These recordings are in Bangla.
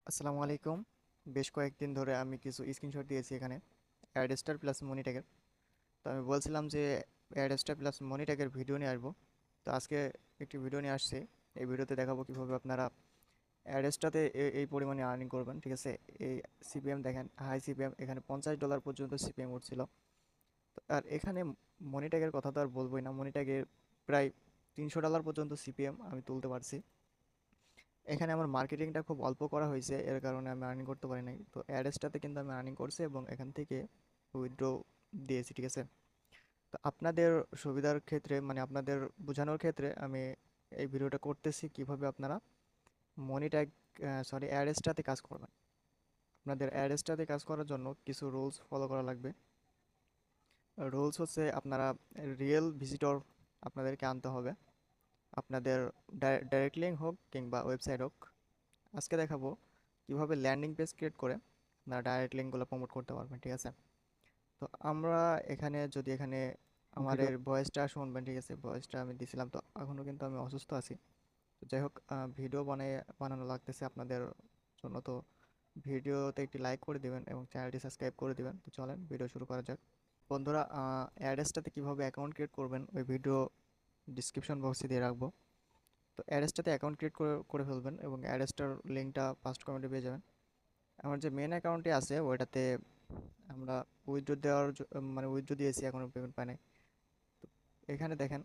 আসসালামু আলাইকুম। বেশ কয়েকদিন ধরে আমি কিছু স্ক্রিনশট দিয়েছি এখানে অ্যাডস্টার প্লাস মনিট্যাগের। তো আমি বলছিলাম যে অ্যাডস্টার প্লাস মনিট্যাগের ভিডিও নিয়ে আসবো। তো আজকে একটি ভিডিও নিয়ে আসছি। এই ভিডিওতে দেখাবো কিভাবে আপনারা অ্যাডস্টাতে এই পরিমাণে আর্নিং করবেন, ঠিক আছে? এই সিপিএম দেখেন, হাই সিপিএম, এখানে $50 পর্যন্ত সিপিএম উঠছিল। তো আর এখানে মনিট্যাগের কথা তো আর বলবোই না, মনিট্যাগের প্রায় $300 পর্যন্ত সিপিএম আমি তুলতে পারছি। এখানে আমার মার্কেটিংটা খুব অল্প করা হয়েছে, এর কারণে আমি আর্নিং করতে পারি নাই। তো অ্যাডসটাতে কিন্তু আমি আর্নিং করছি এবং এখান থেকে উইথড্র দিয়েছি, ঠিক আছে? তো আপনাদের সুবিধার ক্ষেত্রে, মানে আপনাদের বোঝানোর ক্ষেত্রে আমি এই ভিডিওটা করতেছি কিভাবে আপনারা মনিট্যাগ অ্যাডসটাতে কাজ করবেন। আপনাদের অ্যাডসটাতে কাজ করার জন্য কিছু রুলস ফলো করা লাগবে। রুলস হচ্ছে আপনারা রিয়েল ভিজিটর আপনাদেরকে আনতে হবে, আপনাদের ডাইরেক্ট লিঙ্ক হোক কিংবা ওয়েবসাইট হোক। আজকে দেখাবো কিভাবে ল্যান্ডিং পেজ ক্রিয়েট করে আপনারা ডাইরেক্ট লিঙ্কগুলো প্রমোট করতে পারবেন, ঠিক আছে? তো আমরা এখানে আমার ভিডিও এর ভয়েসটা শুনবেন, ঠিক আছে? ভয়েসটা আমি দিছিলাম, তো এখনও কিন্তু আমি অসুস্থ আছি। তো যাই হোক, ভিডিও বানানো লাগতেছে আপনাদের জন্য। তো ভিডিওতে একটি লাইক করে দিবেন এবং চ্যানেলটি সাবস্ক্রাইব করে দিবেন। তো চলেন ভিডিও শুরু করা যাক। বন্ধুরা, অ্যাড্রেসটাতে কিভাবে অ্যাকাউন্ট ক্রিয়েট করবেন ওই ভিডিও ডিসক্রিপশন বক্সে দিয়ে রাখবো। তো অ্যাড্রেসটাতে অ্যাকাউন্ট ক্রিয়েট করে করে ফেলবেন এবং অ্যাড্রেসটার লিঙ্কটা ফার্স্ট কমেন্টে পেয়ে যাবেন। আমার যে মেন অ্যাকাউন্টে আছে ওইটাতে আমরা উইথড্র মানে উইথড্র দিয়েছি, এখনো পেমেন্ট পাই নাই। তো এখানে দেখেন,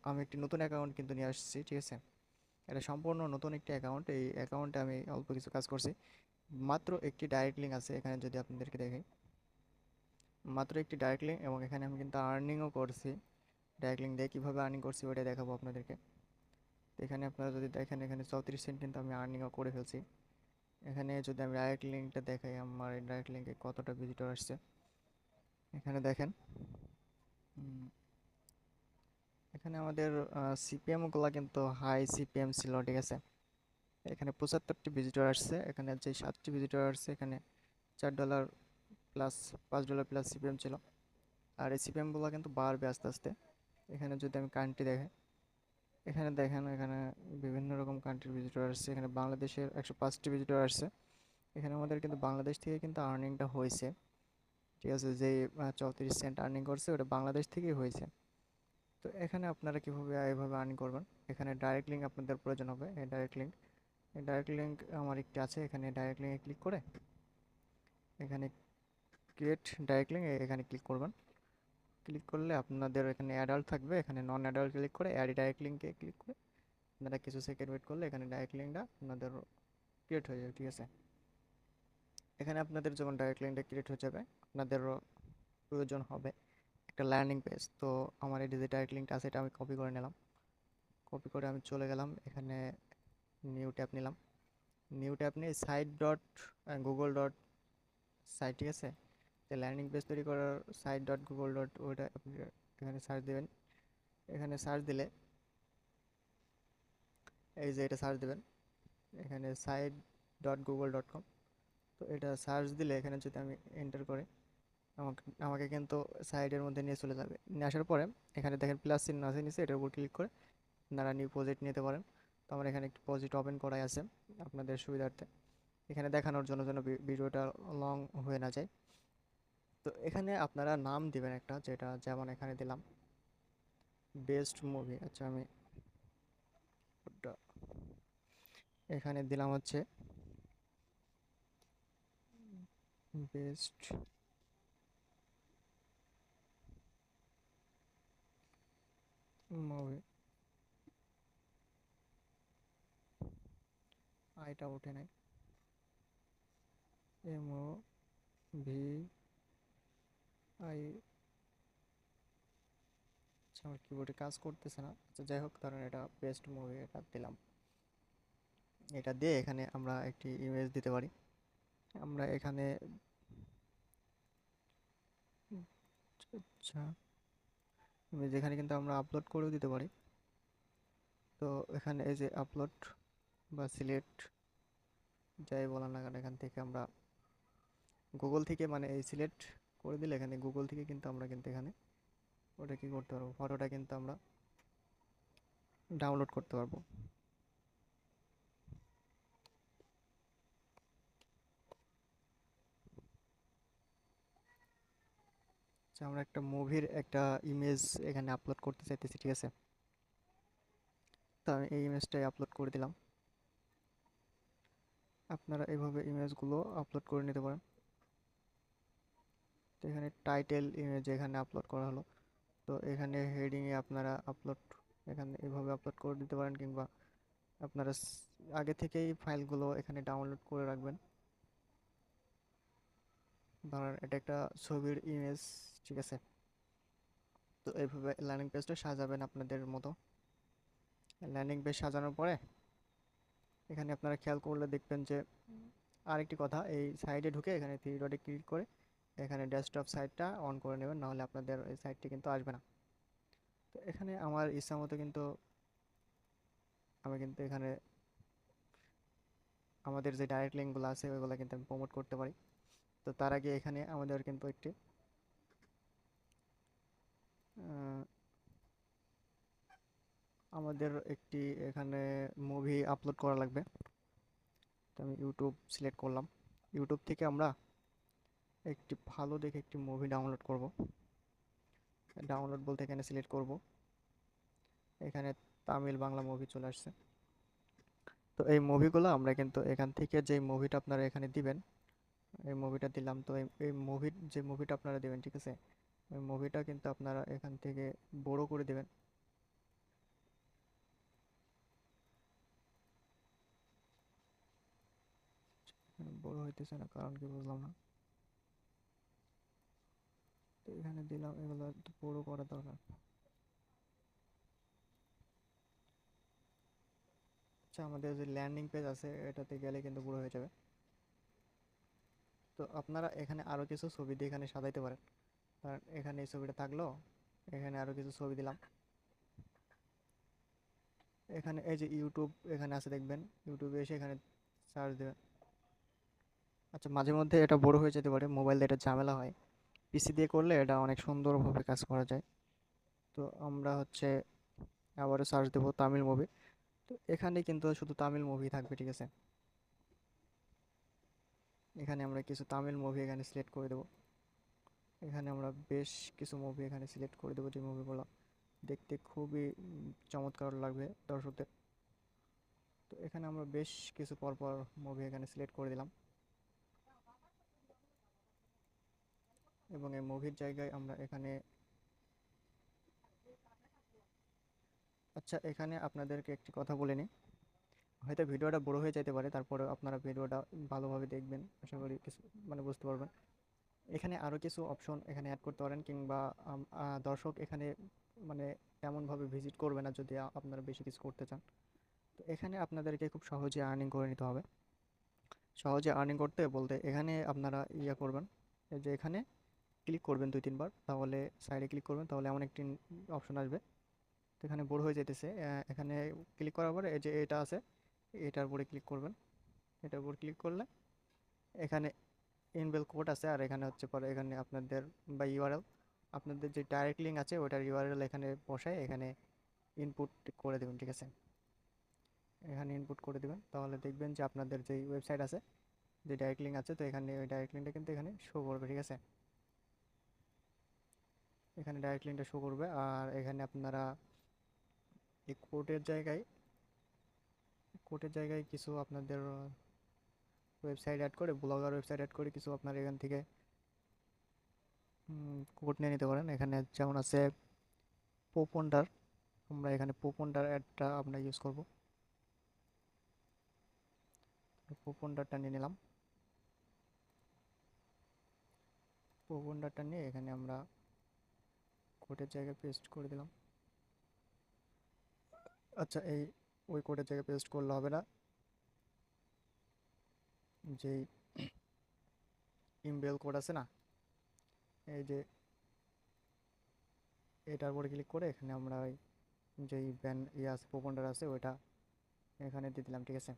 আমি একটি নতুন অ্যাকাউন্ট কিন্তু নিয়ে আসছি, ঠিক আছে? এটা সম্পূর্ণ নতুন একটি অ্যাকাউন্ট। এই অ্যাকাউন্টে আমি অল্প কিছু কাজ করছি। মাত্র একটি ডাইরেক্ট লিঙ্ক আছে এখানে, যদি আপনাদেরকে দেখাই। মাত্র একটি ডাইরেক্ট লিঙ্ক এবং এখানে আমি কিন্তু আর্নিংও করছি। ডাইরেক্ট লিঙ্ক দিয়ে কীভাবে আর্নিং করছি ওইটা দেখাবো আপনাদেরকে। তো এখানে আপনারা যদি দেখেন, এখানে 34 সেন্ট কিন্তু আমি আর্নিংও করে ফেলছি। এখানে যদি আমি ডাইরেক্ট লিঙ্কটা দেখাই, আমার এই ডাইরেক্ট লিঙ্কে কতটা ভিজিটর আসছে এখানে দেখেন। উম, এখানে আমাদের সিপিএম গুলা কিন্তু হাই সিপিএম ছিল, ঠিক আছে? এখানে 75টি ভিজিটর আসছে, এখানে যে 7টি ভিজিটর আসছে এখানে $4 প্লাস $5 প্লাস সিপিএম ছিল। আর এই সিপিএম গুলো কিন্তু বাড়বে আস্তে আস্তে। এখানে যদি আমি কান্ট্রি দেখাই, এখানে দেখেন, এখানে বিভিন্ন রকম কান্ট্রির ভিজিটর আসছে। এখানে বাংলাদেশের 105টি ভিজিটর আসছে। এখানে আমাদের কিন্তু বাংলাদেশ থেকে কিন্তু আর্নিংটা হয়েছে, ঠিক আছে? যে 34 সেন্ট আর্নিং করছে ওটা বাংলাদেশ থেকেই হয়েছে। তো এখানে আপনারা কীভাবে এভাবে আর্নিং করবেন, এখানে ডাইরেক্ট লিঙ্ক আপনাদের প্রয়োজন হবে। এই ডাইরেক্ট লিঙ্ক আমার একটি আছে। এখানে ডাইরেক্ট লিঙ্কে ক্লিক করে এখানে ক্রিয়েট ডাইরেক্ট লিঙ্ক এখানে ক্লিক করবেন। ক্লিক করলে আপনাদের এখানে অ্যাডাল্ট থাকবে, এখানে নন অ্যাডাল্ট ক্লিক করে অ্যাড ডাইরেক্ট লিঙ্কে ক্লিক করে আপনারা কিছু সেকেন্ড ওয়েট করলে এখানে ডাইরেক্ট লিঙ্কটা আপনাদের ক্রিয়েট হয়ে যাবে, ঠিক আছে? এখানে আপনাদের যখন ডাইরেক্ট লিঙ্কটা ক্রিয়েট হয়ে যাবে, আপনাদেরও প্রয়োজন হবে একটা ল্যান্ডিং পেজ। তো আমার এই যে ডাইরেক্ট লিঙ্কটা আছে এটা আমি কপি করে নিলাম। কপি করে আমি চলে গেলাম এখানে, নিউ ট্যাব নিলাম। নিউ ট্যাব নিয়ে site dot Google dot site, ঠিক আছে? তো ল্যান্ডিং পেজ তৈরি করার সাইট ডট গুগল ডট ওইটা আপনি এখানে সার্চ দেবেন। এখানে সার্চ দিলে এই যে এটা সার্চ দেবেন, এখানে site dot Google dot com. তো এটা সার্চ দিলে এখানে যদি আমি এন্টার করি, আমাকে আমাকে কিন্তু সাইটের মধ্যে নিয়ে চলে যাবে। নিয়ে আসার পরে এখানে দেখেন প্লাস চিহ্ন আছে নিচে, এটার উপর ক্লিক করে আপনারা নিউ প্রজেক্ট নিতে পারেন। তো আমার এখানে একটি প্রজেক্ট ওপেন করাই আছে আপনাদের সুবিধার্থে, এখানে দেখানোর জন্য যেন ভিডিওটা লং হয়ে না যায়। তো এখানে আপনারা নাম দিবেন একটা, যেটা যেমন এখানে দিলাম বেস্ট মুভি। আচ্ছা, আমি ওটা এখানে দিলাম হচ্ছে বেস্ট মুভি। আইটা ওঠে নাই, MOVI। আচ্ছা, আমার কিবোর্ডে কাজ করতেছে না। আচ্ছা যাই হোক, ধরেন এটা বেস্ট মুভি, এটা দিলাম। এটা দিয়ে এখানে আমরা একটি ইমেজ দিতে পারি। আমরা এখানে আচ্ছা, ইমেজ এখানে কিন্তু আমরা আপলোড করেও দিতে পারি। তো এখানে এই যে আপলোড বা সিলেক্ট, যাই বলা না কেন, এখান থেকে আমরা গুগল থেকে, মানে এই সিলেক্ট করে দিলে এখানে গুগল থেকে কিন্তু আমরা কিন্তু এখানে ওটা কি করতে পারবো, ফটোটা কিন্তু আমরা ডাউনলোড করতে পারবো। আচ্ছা, আমরা একটা মুভির একটা ইমেজ এখানে আপলোড করতে চাইতেছি, ঠিক আছে? তো আমি এই ইমেজটাই আপলোড করে দিলাম। আপনারা এইভাবে ইমেজগুলো আপলোড করে নিতে পারেন। তো এখানে টাইটেল ইমেজ এখানে আপলোড করা হলো। তো এখানে হেডিংয়ে আপনারা এখানে এইভাবে আপলোড করে দিতে পারেন, কিংবা আপনারা আগে থেকেই ফাইলগুলো এখানে ডাউনলোড করে রাখবেন। ধরেন এটা একটা ছবির ইমেজ, ঠিক আছে? তো এইভাবে ল্যান্ডিং পেজটা সাজাবেন আপনাদের মতো। ল্যান্ডিং পেজ সাজানোর পরে এখানে আপনারা খেয়াল করলে দেখবেন যে আরেকটি কথা, এই সাইডে ঢুকে এখানে থ্রি ডটে ক্লিক করে এখানে ডেস্কটপ সাইটটা অন করে নেবেন, নাহলে আপনাদের এই সাইটটি কিন্তু আসবে না। তো এখানে আমার ইচ্ছা মতো কিন্তু আমি কিন্তু এখানে আমাদের যে ডাইরেক্ট লিঙ্কগুলো আছে ওইগুলো কিন্তু আমি প্রমোট করতে পারি। তো তার আগে এখানে আমাদের কিন্তু একটি আহ, এখানে মুভি আপলোড করা লাগবে। তো আমি ইউটিউব সিলেক্ট করলাম। ইউটিউব থেকে আমরা একটি ভালো দেখে একটি মুভি ডাউনলোড করব। ডাউনলোড বলতে এখানে সিলেক্ট করব, এখানে তামিল বাংলা মুভি চলে আসছে। তো এই মুভিগুলো আমরা কিন্তু এখান থেকে যে মুভিটা আপনারা এখানে দিবেন, এই মুভিটা দিলাম। তো এই মুভির যে মুভিটা আপনারা দেবেন, ঠিক আছে, ওই মুভিটা কিন্তু আপনারা এখান থেকে বড় করে দেবেন। বড় হইতেছে না, কারণ কি বুঝলাম না। তো এখানে দিলাম, এগুলো একটু বড় করা দরকার। আচ্ছা, আমাদের যে ল্যান্ডিং পেজ আছে এটাতে গেলে কিন্তু বড় হয়ে যাবে। তো আপনারা এখানে আরো কিছু ছবি দিয়ে এখানে সাজাইতে পারেন। কারণ এখানে এই ছবিটা থাকলো, এখানে আরো কিছু ছবি দিলাম। এখানে এই যে ইউটিউব এখানে আছে দেখবেন, ইউটিউবে এসে এখানে সার্চ দেবেন। আচ্ছা, মাঝে মধ্যে এটা বড় হয়ে যেতে পারে, মোবাইল দিয়ে এটা ঝামেলা হয়। পিসি দিয়ে করলে এটা অনেক সুন্দরভাবে কাজ করা যায়। তো আমরা হচ্ছে আবারও সার্চ দেবো তামিল মুভি। তো এখানে কিন্তু শুধু তামিল মুভি থাকবে, ঠিক আছে? এখানে আমরা কিছু তামিল মুভি এখানে সিলেক্ট করে দেবো। এখানে আমরা বেশ কিছু মুভি এখানে সিলেক্ট করে দেবো, যে মুভিগুলো দেখতে খুবই চমৎকার লাগবে দর্শকদের। তো এখানে আমরা বেশ কিছু পরপর মুভি এখানে সিলেক্ট করে দিলাম, এবং এই মুভির জায়গায় আমরা এখানে, আচ্ছা এখানে আপনাদেরকে একটি কথা বলে নিই। হয়তো ভিডিওটা বড় হয়ে যেতে পারে, তারপরে আপনারা ভিডিওটা ভালোভাবে দেখবেন, আশা করি কিছু মানে বুঝতে পারবেন। এখানে আরও কিছু অপশন এখানে অ্যাড করতে পারেন, কিংবা দর্শক এখানে মানে এমনভাবে ভিজিট করবে না যদি আপনারা বেশি কিছু করতে চান। তো এখানে আপনাদেরকে খুব সহজে আর্নিং করে নিতে হবে। সহজে আর্নিং করতে বলতে এখানে আপনারা ইয়ে করবেন, এই যে এখানে ক্লিক করবেন দুই তিনবার, তাহলে সাইডে ক্লিক করবেন, তাহলে এমন একটি অপশন আসবে। তো এখানে বোর হয়ে যেতেছে, এখানে ক্লিক করার পরে এই যে এটা আছে, এটার উপরে ক্লিক করবেন। এটার উপর ক্লিক করলে এখানে ইনবিল্ট কোড আছে, আর এখানে হচ্ছে পরে এখানে আপনাদের বা ইউআরএল, আপনাদের যে ডাইরেক্ট লিঙ্ক আছে ওটার ইউআরএল এখানে বসায় এখানে ইনপুট করে দেবেন, ঠিক আছে? এখানে ইনপুট করে দেবেন, তাহলে দেখবেন যে আপনাদের যে ওয়েবসাইট আছে, যে ডাইরেক্ট লিঙ্ক আছে, তো এখানে ওই ডাইরেক্ট লিঙ্কটা কিন্তু এখানে শো করবে, ঠিক আছে? এখানে ডাইরেক্ট লিঙ্কটা শো করবে। আর এখানে আপনারা এই কোডের জায়গায় কিছু আপনাদের ওয়েবসাইট অ্যাড করে, ব্লগার ওয়েবসাইট অ্যাড করে কিছু আপনার এখান থেকে কোড নিয়ে নিতে পারেন। এখানে যেমন আছে পোপন্ডার, আমরা এখানে পোপন্ডার অ্যাডটা আমরা ইউজ করব। পোপন্ডারটা নিয়ে নিলাম। পোপন্ডারটা নিয়ে এখানে আমরা কোডের জায়গায় পেস্ট করে দিলাম। আচ্ছা, ওই কোডের জায়গায় পেস্ট করলে হবে না, যেই ইমেল কোড আছে না, এই যে এটার উপরে ক্লিক করে এখানে আমরা ওই যেই আছে পোপন্ডার আছে ওইটা এখানে দিয়ে দিলাম, ঠিক আছে?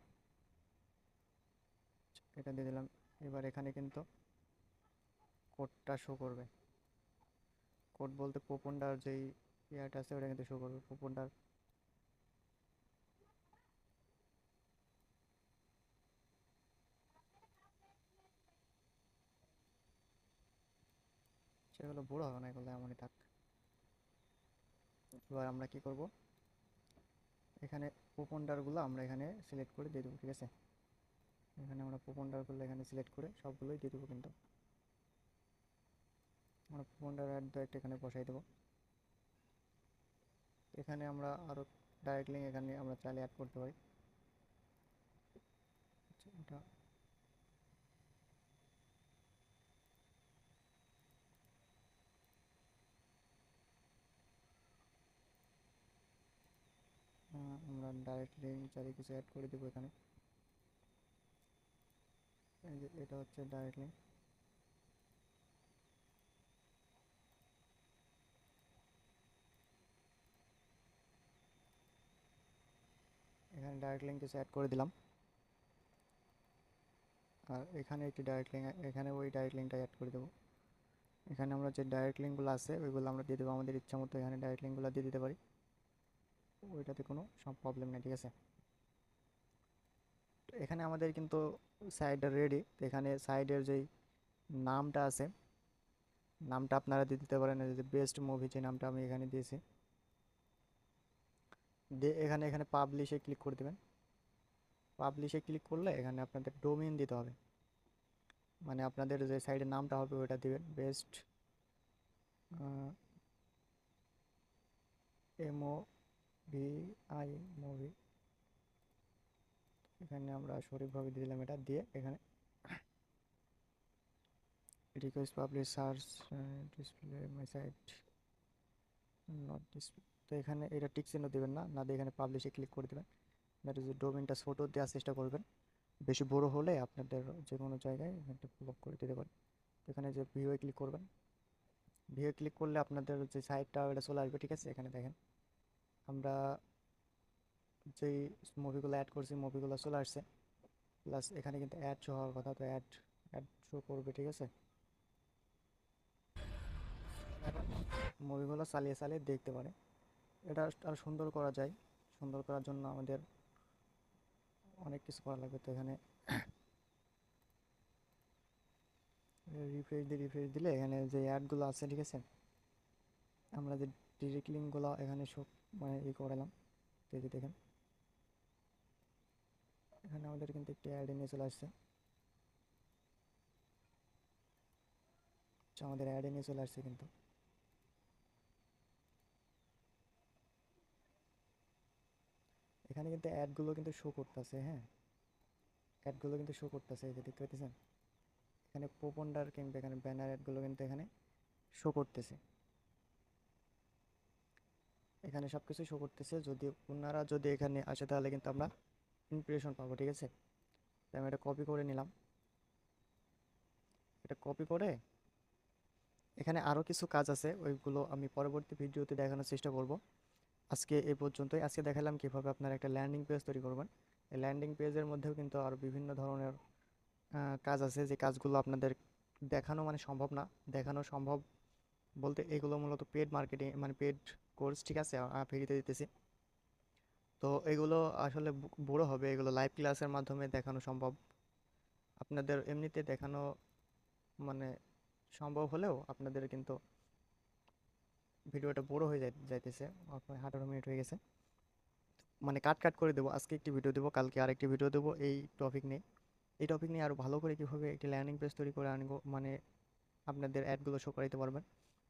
এটা দিয়ে দিলাম। এবার এখানে কিন্তু কোডটা শো করবে। কোড বলতে পোপন্ডার যেই ইয়াটা আছে ওটা কিন্তু শো করবে, পোপন্ডার। এগুলো বড় হবে না, এগুলো এমনই থাক। এবার আমরা কি করব, এখানে প্রোপন্ডারগুলো আমরা এখানে সিলেক্ট করে দিয়ে দেবো, ঠিক আছে। এখানে আমরা প্রোপন্ডারগুলো এখানে সিলেক্ট করে সবগুলোই দিয়ে দেবো, কিন্তু আমরা প্রোপন্ডার অ্যাড দু একটা এখানে বসাই দেবো। এখানে আমরা আরও ডাইরেক্ট লিঙ্ক এখানে আমরা চাইলে অ্যাড করতে পারি। আচ্ছা, এটা আমরা ডাইরেক্ট লিঙ্ক চাইলে কিছু অ্যাড করে দেবো এখানে। এই যে এটা হচ্ছে ডাইরেক্ট লিঙ্ক। এখানে ডাইরেক্ট লিঙ্ক কিছু অ্যাড করে দিলাম। আর এখানে একটি ডাইরেক্ট লিঙ্ক, এখানে ওই ডাইরেক্ট লিঙ্কটা অ্যাড করে দেবো। এখানে আমরা যে ডাইরেক্ট লিঙ্কগুলো আছে ওইগুলো আমরা দিয়ে দেবো আমাদের ইচ্ছা মতো, এখানে ডাইরেক্ট লিঙ্কগুলো দিয়ে দিতে পারি, ওইটাতে কোনো সব প্রবলেম নেই, ঠিক আছে। তো এখানে আমাদের কিন্তু সাইডটা রেডি। তো এখানে সাইডের যেই নামটা আছে, নামটা আপনারা দিয়ে দিতে পারেন, যে বেস্ট মুভি যে নামটা আমি এখানে দিয়েছি, দিয়ে এখানে এখানে পাবলিশে ক্লিক করে দেবেন। পাবলিশে ক্লিক করলে এখানে আপনাদের ডোমেইন দিতে হবে, মানে আপনাদের যে সাইডের নামটা হবে ওইটা দিবেন, বেস্ট MOVI মুভি। এখানে আমরা সঠিকভাবে দিলাম, এটা দিয়ে এখানে request publish search display my site not display. তো এখানে এটা টিক চিহ্ন দেবেন না, না দিয়ে এখানে পাবলিশে ক্লিক করে দেবেন। দ্যাট ইজ ডোমেনটা ছোটো দেওয়ার চেষ্টা করবেন, বেশি বড় হলে আপনাদের যে কোনো জায়গায় একটা ব্লক করে দিতে পারে। এখানে যে ভিউয়ে ক্লিক করবেন, ভিউয়ে ক্লিক করলে আপনাদের যে সাইটটা ওটা চলে আসবে, ঠিক আছে। এখানে দেখেন আমরা যেই মুভিগুলো অ্যাড করছি মুভিগুলো চলে আসছে, প্লাস এখানে কিন্তু অ্যাড শো হওয়ার কথা, তো অ্যাড অ্যাড শো করবে, ঠিক আছে। মুভিগুলো চালিয়ে চালিয়ে দেখতে পারে। এটা আর সুন্দর করা যায়, সুন্দর করার জন্য আমাদের অনেক কিছু করা লাগবে। তো এখানে রিফ্রেশ দিলে এখানে যে অ্যাডগুলো আছে, ঠিক আছে, আমরা যে ডিরেক্ট লিঙ্কগুলো এখানে সব মানে করালাম। তো এই যে দেখেন এখানে আমাদের কিন্তু একটি অ্যাড নিয়ে চলে আসছে। আচ্ছা, আমাদের অ্যাড নিয়ে চলে আসছে, কিন্তু এখানে কিন্তু অ্যাডগুলো কিন্তু শো করতেছে, হ্যাঁ, অ্যাডগুলো কিন্তু শো করতেছে, এই যে দেখতে পাচ্ছেন এখানে প্রোপন্ডার কিংবা এখানে ব্যানার অ্যাডগুলো কিন্তু এখানে শো করতেছে। এখানে সব কিছু শো করতেছে। যদি ওনারা যদি এখানে আসে তাহলে কিন্তু আমরা ইমপ্রেশন পাবো, ঠিক আছে। তাই আমি এটা কপি করে নিলাম। এটা কপি করে এখানে আরও কিছু কাজ আছে, ওইগুলো আমি পরবর্তী ভিডিওতে দেখানোর চেষ্টা করব। আজকে এই পর্যন্তই। আজকে দেখালাম কীভাবে আপনারা একটা ল্যান্ডিং পেজ তৈরি করবেন। এই ল্যান্ডিং পেজের মধ্যেও কিন্তু আরও বিভিন্ন ধরনের কাজ আছে, যে কাজগুলো আপনাদের দেখানো মানে সম্ভব না। দেখানো সম্ভব বলতে এগুলো মূলত পেড মার্কেটিং মানে পেড কোর্স, ঠিক আছে, ফ্রিতে দিতেছি। তো এগুলো আসলে বড় হবে, এগুলো লাইভ ক্লাসের মাধ্যমে দেখানো সম্ভব। আপনাদের এমনিতে দেখানো মানে সম্ভব হলেও আপনাদের কিন্তু ভিডিওটা বড় হয়ে যাইতেছে। আপনার 18 মিনিট হয়ে গেছে, মানে কাট কাট করে দেবো। আজকে একটি ভিডিও দেবো, কালকে আরেকটি ভিডিও দেবো এই টপিক নিয়ে। এই টপিক নিয়ে আরও ভালো করে কীভাবে একটি ল্যান্ডিং পেজ তৈরি করে আনবো, মানে আপনাদের অ্যাডগুলো শো করাইতে পারবেন,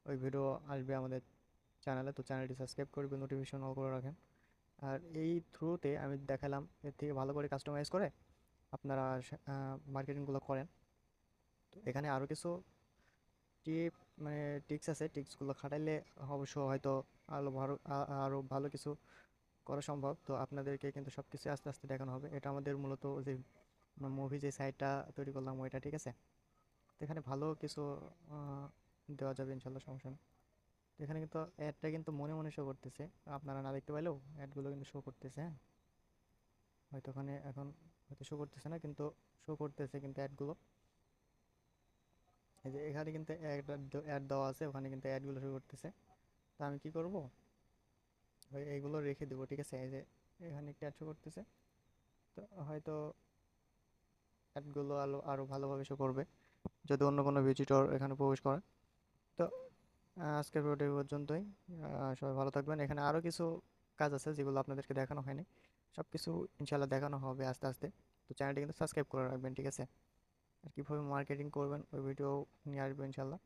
ওই ভিডিও আসবে আমাদের চ্যানেলে। তো চ্যানেলটি সাবস্ক্রাইব করবেন, নোটিফিকেশন অল করে রাখেন। আর এই থ্রুতে আমি দেখালাম এর থেকে ভালো করে কাস্টমাইজ করে আপনারা মার্কেটিংগুলো করেন। তো এখানে আরও কিছু টিপ মানে টিক্স আছে, টিক্সগুলো খাটাইলে অবশ্য হয়তো আরও ভালো কিছু করা সম্ভব। তো আপনাদেরকে কিন্তু সব কিছু আস্তে আস্তে দেখানো হবে। এটা আমাদের মূলত যে মুভি যে সাইটটা তৈরি করলাম ওইটা, ঠিক আছে। তো এখানে ভালো কিছু আহ, দেওয়া যাবে ইনশাল্লাহ, সমস্যা নেই। তো এখানে কিন্তু অ্যাডটা কিন্তু মনে মনে শো করতেছে, আপনারা না দেখতে পাইলেও অ্যাডগুলো কিন্তু শো করতেছে, হ্যাঁ। হয়তো ওখানে এখন হয়তো শো করতেছে না, কিন্তু শো করতেছে কিন্তু অ্যাডগুলো। এই যে এখানে কিন্তু অ্যাড দেওয়া আছে, ওখানে কিন্তু অ্যাডগুলো শো করতেছে। তা আমি কি করব, ওই এইগুলো রেখে দেবো, ঠিক আছে। এই যে এখানে একটা অ্যাড শো করতেছে, তো হয়তো অ্যাডগুলো আরও ভালোভাবে শো করবে যদি অন্য কোনো ভিজিটর এখানে প্রবেশ করে। তো আজকের ভিডিও এই পর্যন্তই। সবাই ভালো থাকবেন। এখানে আরও কিছু কাজ আছে যেগুলো আপনাদেরকে দেখানো হয়নি, সব কিছু ইনশাল্লাহ দেখানো হবে আস্তে আস্তে। তো চ্যানেলটি কিন্তু সাবস্ক্রাইব করে রাখবেন, ঠিক আছে? আর কীভাবে মার্কেটিং করবেন ওই ভিডিও নিয়ে আসবো ইনশাল্লাহ।